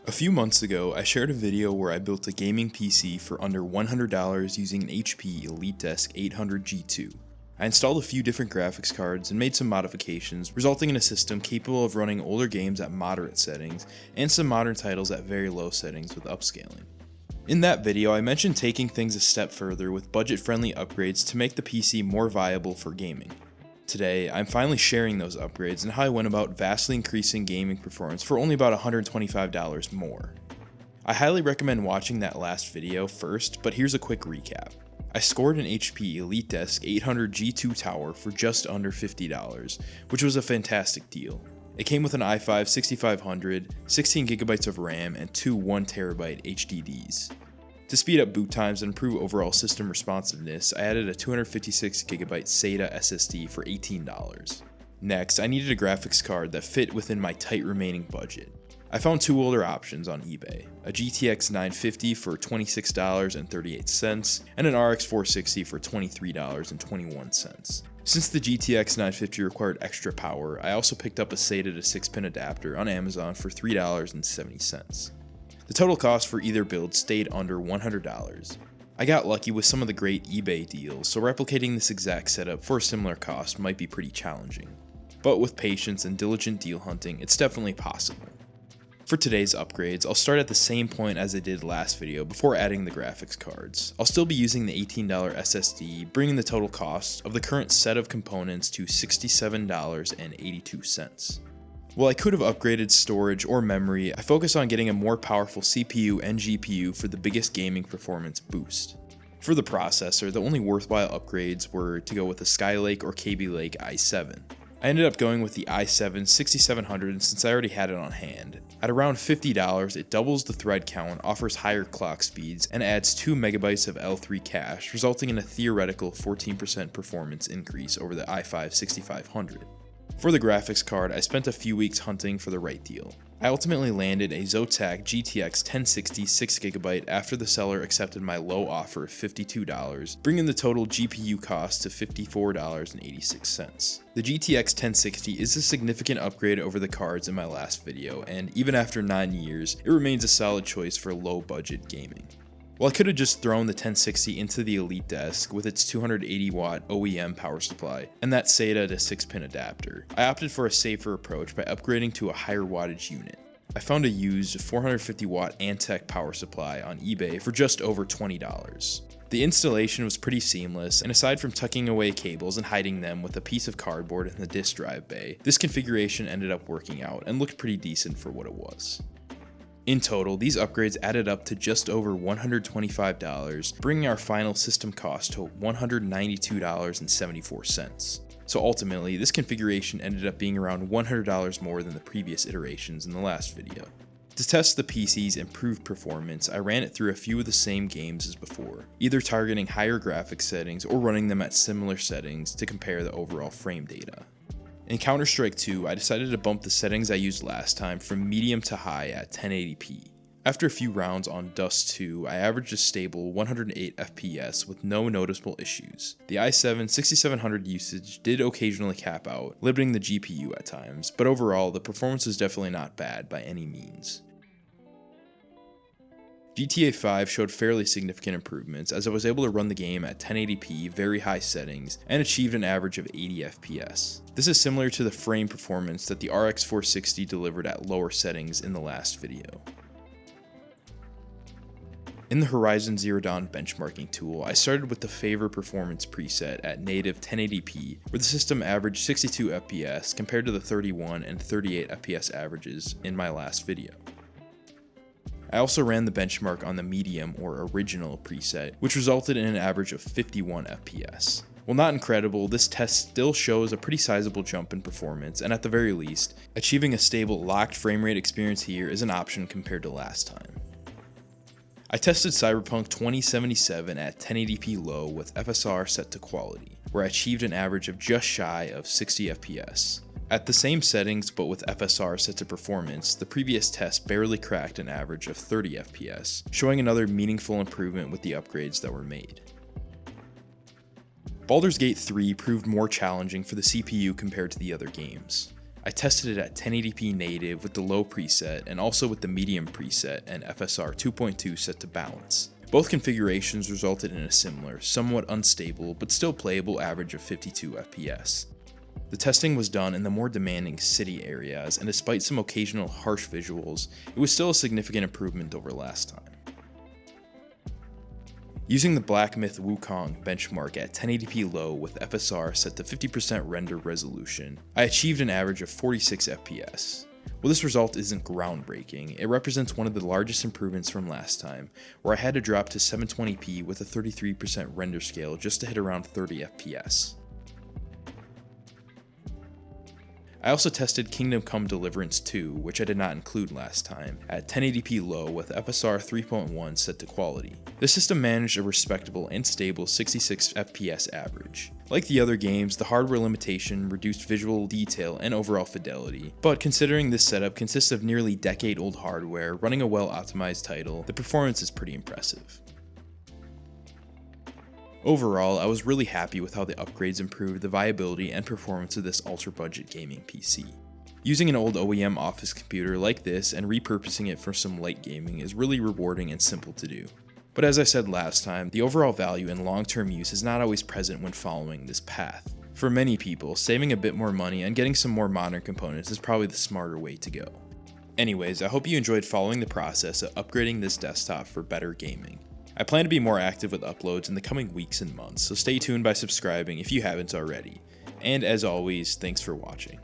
A few months ago, I shared a video where I built a gaming PC for under $100 using an HP EliteDesk 800G2. I installed a few different graphics cards and made some modifications, resulting in a system capable of running older games at moderate settings and some modern titles at very low settings with upscaling. In that video, I mentioned taking things a step further with budget-friendly upgrades to make the PC more viable for gaming. Today, I'm finally sharing those upgrades and how I went about vastly increasing gaming performance for only about $125 more. I highly recommend watching that last video first, but here's a quick recap. I scored an HP EliteDesk 800G2 tower for just under $50, which was a fantastic deal. It came with an i5 6500, 16GB of RAM, and two 1TB HDDs. To speed up boot times and improve overall system responsiveness, I added a 256GB SATA SSD for $18. Next, I needed a graphics card that fit within my tight remaining budget. I found two older options on eBay, a GTX 950 for $26.38 and an RX 460 for $23.21. Since the GTX 950 required extra power, I also picked up a SATA to 6-pin adapter on Amazon for $3.70. The total cost for either build stayed under $100. I got lucky with some of the great eBay deals, so replicating this exact setup for a similar cost might be pretty challenging. But with patience and diligent deal hunting, it's definitely possible. For today's upgrades, I'll start at the same point as I did last video before adding the graphics cards. I'll still be using the $18 SSD, bringing the total cost of the current set of components to $67.82. While I could have upgraded storage or memory, I focused on getting a more powerful CPU and GPU for the biggest gaming performance boost. For the processor, the only worthwhile upgrades were to go with the Skylake or Kaby Lake i7. I ended up going with the i7 6700 since I already had it on hand. At around $50, it doubles the thread count, offers higher clock speeds, and adds 2 MB of L3 cache, resulting in a theoretical 14% performance increase over the i5 6500. For the graphics card, I spent a few weeks hunting for the right deal. I ultimately landed a Zotac GTX 1060 6GB after the seller accepted my low offer of $52, bringing the total GPU cost to $54.86. The GTX 1060 is a significant upgrade over the cards in my last video, and even after 9 years, it remains a solid choice for low-budget gaming. While I could have just thrown the 1060 into the EliteDesk with its 280W OEM power supply and that SATA to 6-pin adapter, I opted for a safer approach by upgrading to a higher wattage unit. I found a used 450W Antec power supply on eBay for just over $20. The installation was pretty seamless, and aside from tucking away cables and hiding them with a piece of cardboard in the disk drive bay, this configuration ended up working out and looked pretty decent for what it was. In total, these upgrades added up to just over $125, bringing our final system cost to $192.74. So ultimately, this configuration ended up being around $100 more than the previous iterations in the last video. To test the PC's improved performance, I ran it through a few of the same games as before, either targeting higher graphics settings or running them at similar settings to compare the overall frame data. In Counter-Strike 2, I decided to bump the settings I used last time from medium to high at 1080p. After a few rounds on Dust 2, I averaged a stable 108 FPS with no noticeable issues. The i7 6700 usage did occasionally cap out, limiting the GPU at times, but overall the performance is definitely not bad by any means. GTA 5 showed fairly significant improvements as I was able to run the game at 1080p very high settings and achieved an average of 80 FPS. This is similar to the frame performance that the RX 460 delivered at lower settings in the last video. In the Horizon Zero Dawn benchmarking tool, I started with the Favor Performance preset at native 1080p, where the system averaged 62 FPS compared to the 31 and 38 FPS averages in my last video. I also ran the benchmark on the medium or original preset, which resulted in an average of 51 FPS. While not incredible, this test still shows a pretty sizable jump in performance, and at the very least, achieving a stable locked frame rate experience here is an option compared to last time. I tested Cyberpunk 2077 at 1080p low with FSR set to quality, where I achieved an average of just shy of 60 FPS. At the same settings but with FSR set to performance, the previous test barely cracked an average of 30 FPS, showing another meaningful improvement with the upgrades that were made. Baldur's Gate 3 proved more challenging for the CPU compared to the other games. I tested it at 1080p native with the low preset and also with the medium preset and FSR 2.2 set to balance. Both configurations resulted in a similar, somewhat unstable, but still playable average of 52 FPS. The testing was done in the more demanding city areas, and despite some occasional harsh visuals, it was still a significant improvement over last time. Using the Black Myth Wukong benchmark at 1080p low with FSR set to 50% render resolution, I achieved an average of 46 FPS. While this result isn't groundbreaking, it represents one of the largest improvements from last time, where I had to drop to 720p with a 33% render scale just to hit around 30 FPS. I also tested Kingdom Come Deliverance 2, which I did not include last time, at 1080p low with FSR 3.1 set to quality. The system managed a respectable and stable 66 FPS average. Like the other games, the hardware limitation reduced visual detail and overall fidelity, but considering this setup consists of nearly decade-old hardware running a well-optimized title, the performance is pretty impressive. Overall, I was really happy with how the upgrades improved the viability and performance of this ultra-budget gaming PC. Using an old OEM office computer like this and repurposing it for some light gaming is really rewarding and simple to do. But as I said last time, the overall value and long-term use is not always present when following this path. For many people, saving a bit more money and getting some more modern components is probably the smarter way to go. Anyways, I hope you enjoyed following the process of upgrading this desktop for better gaming. I plan to be more active with uploads in the coming weeks and months, so stay tuned by subscribing if you haven't already. And as always, thanks for watching.